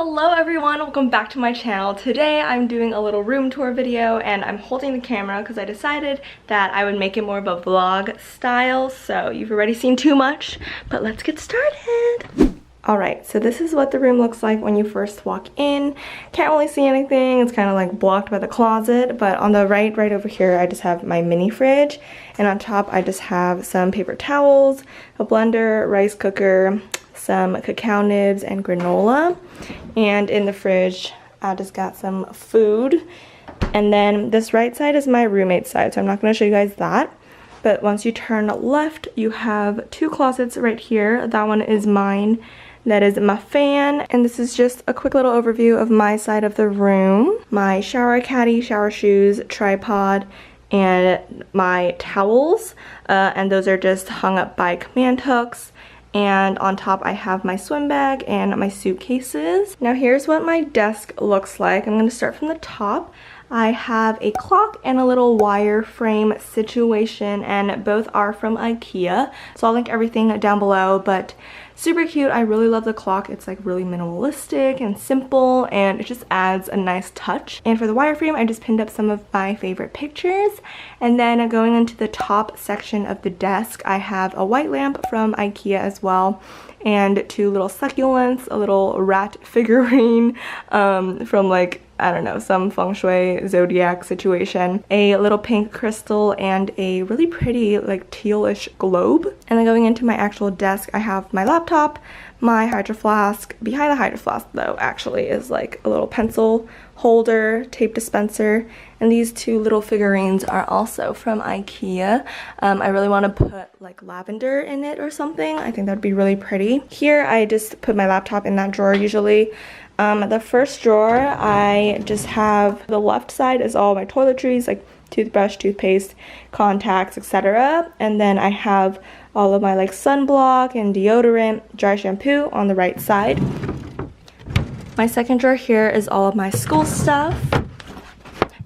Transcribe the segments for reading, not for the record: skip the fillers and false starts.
Hello everyone, welcome back to my channel. Today I'm doing a little room tour video and I'm holding the camera because I decided that I would make it more of a vlog style. So you've already seen too much, but let's get started. Alright, so this is what the room looks like when you first walk in. Can't really see anything, it's kind of like blocked by the closet, but on the right over here I just have my mini fridge, and on top I just have some paper towels, a blender, rice cooker, some cacao nibs and granola, and in the fridge I just got some food. And then this right side is my roommate's side, so I'm not going to show you guys that. But once you turn left, you have two closets right here. That one is mine. That is my fan, and this is just a quick little overview of my side of the room. My shower caddy, shower shoes, tripod, and my towels, and those are just hung up by command hooks. And on top I have my swim bag and my suitcases. Now here's what my desk looks like. I'm going to start from the top. I have a clock and a little wire frame situation, and both are from IKEA. So I'll link everything down below, but super cute. I really love the clock. It's like really minimalistic and simple, and it just adds a nice touch. And for the wire frame, I just pinned up some of my favorite pictures. And then going into the top section of the desk, I have a white lamp from IKEA as well, and two little succulents, a little rat figurine from like, I don't know, some feng shui zodiac situation, a little pink crystal, and a really pretty like tealish globe. And then going into my actual desk, I have my laptop, my hydro flask. Behind the hydro flask though actually is like a little pencil holder, tape dispenser, and these two little figurines are also from IKEA. I really want to put like lavender in it or something. I think that would be really pretty. Here I just put my laptop in that drawer usually. The first drawer, I just have, the left side is all my toiletries, like toothbrush, toothpaste, contacts, etc. And then I have all of my like sunblock and deodorant, dry shampoo on the right side. My second drawer here is all of my school stuff.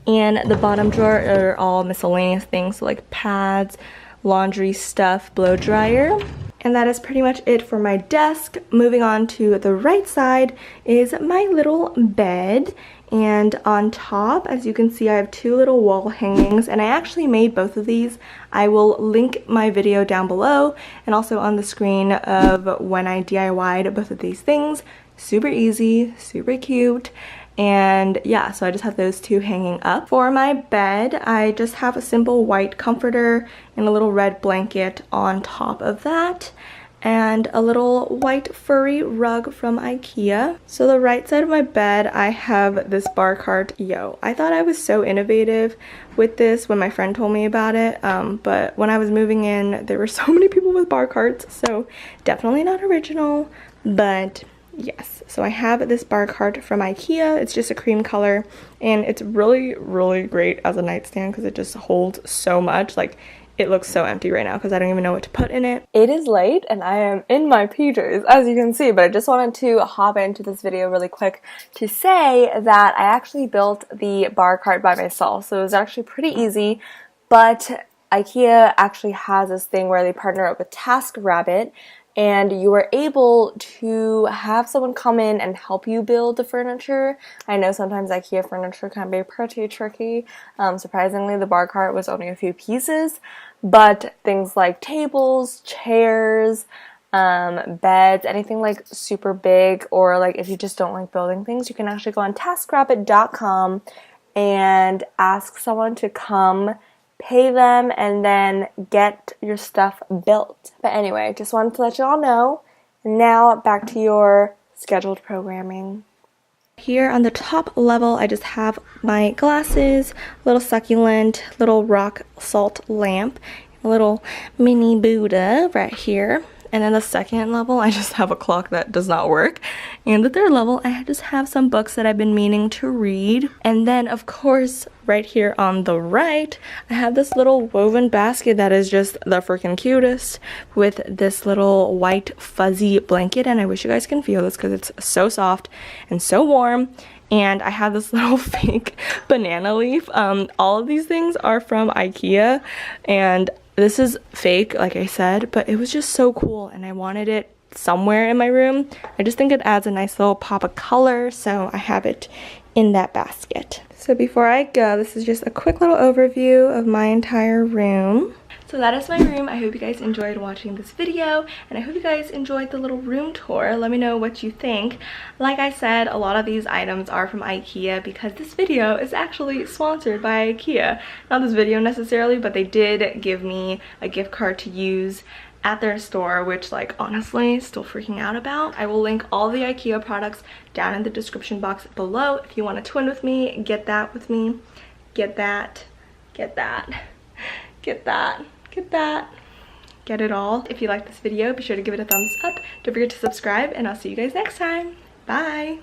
And the bottom drawer are all miscellaneous things, so like pads, laundry stuff, blow dryer. And that is pretty much it for my desk. Moving on to the right side is my little bed. And on top, as you can see, I have two little wall hangings, and I actually made both of these. I will link my video down below and also on the screen of when I DIY'd both of these things. Super easy, super cute. And yeah, so I just have those two hanging up. For my bed, I just have a simple white comforter and a little red blanket on top of that, and a little white furry rug from IKEA. So the right side of my bed, I have this bar cart. Yo, I thought I was so innovative with this when my friend told me about it, but when I was moving in, there were so many people with bar carts, so definitely not original, but yes. So I have this bar cart from IKEA. It's just a cream color, and it's really, really great as a nightstand because it just holds so much. Like, it looks so empty right now because I don't even know what to put in it. It is late and I am in my PJs, as you can see, but I just wanted to hop into this video really quick to say that I actually built the bar cart by myself. So it was actually pretty easy, but IKEA actually has this thing where they partner up with TaskRabbit, and you are able to have someone come in and help you build the furniture. I know sometimes IKEA furniture can be pretty tricky. Surprisingly, the bar cart was only a few pieces, but things like tables, chairs, beds, anything like super big, or like if you just don't like building things, you can actually go on taskrabbit.com and ask someone to come, pay them, and then get your stuff built. But anyway, just wanted to let you all know. Now back to your scheduled programming. Here on the top level, I just have my glasses, little succulent, little rock salt lamp, a little mini Buddha right here. And then the second level, I just have a clock that does not work. And the third level, I just have some books that I've been meaning to read. And then, of course, right here on the right, I have this little woven basket that is just the freaking cutest with this little white fuzzy blanket. And I wish you guys can feel this because it's so soft and so warm. And I have this little fake banana leaf. All of these things are from IKEA, and this is fake, like I said, but it was just so cool and I wanted it somewhere in my room. I just think it adds a nice little pop of color, so I have it in that basket. So before I go, this is just a quick little overview of my entire room. So that is my room. I hope you guys enjoyed watching this video, and I hope you guys enjoyed the little room tour. Let me know what you think. Like I said, a lot of these items are from IKEA because this video is actually sponsored by IKEA. Not this video necessarily, but they did give me a gift card to use at their store, which, like, honestly, still freaking out about. I will link all the IKEA products down in the description box below. If you want to twin with me, get that with me. Get that, get that, get that. Get that, get it all. If you like this video, be sure to give it a thumbs up. Don't forget to subscribe, and I'll see you guys next time. Bye.